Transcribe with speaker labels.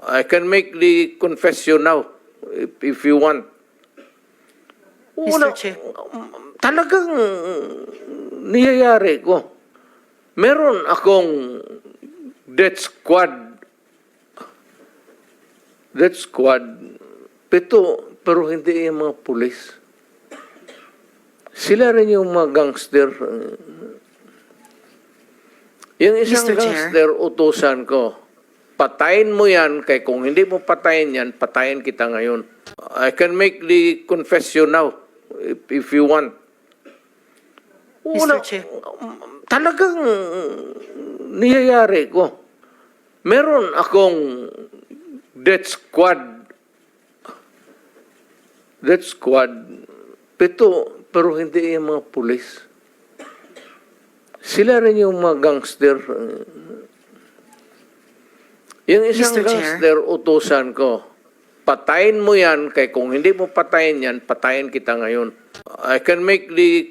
Speaker 1: I can make the confession now if you want.
Speaker 2: Mr. Chair.
Speaker 1: Talagang niyayari ko. Meron akong death squad, pero hindi yung mga pulis. Sila rin yung mga gangster. Yung isang
Speaker 2: Mr. Chair.
Speaker 1: gangster, utusan ko. Patayin mo yan, kaya kung hindi mo patayin yan, patayin kita ngayon. I can make the confession now, if you want.
Speaker 2: Mr. Chair.
Speaker 1: Talagang niyayari ko. Meron akong death squad, pero hindi yung mga pulis. Sila rin yung mga gangster. Yung isang
Speaker 2: Mr. Chair.
Speaker 1: gangster, utusan ko. Patayin mo yan, kaya kung hindi mo patayin yan, patayin kita ngayon. I can make the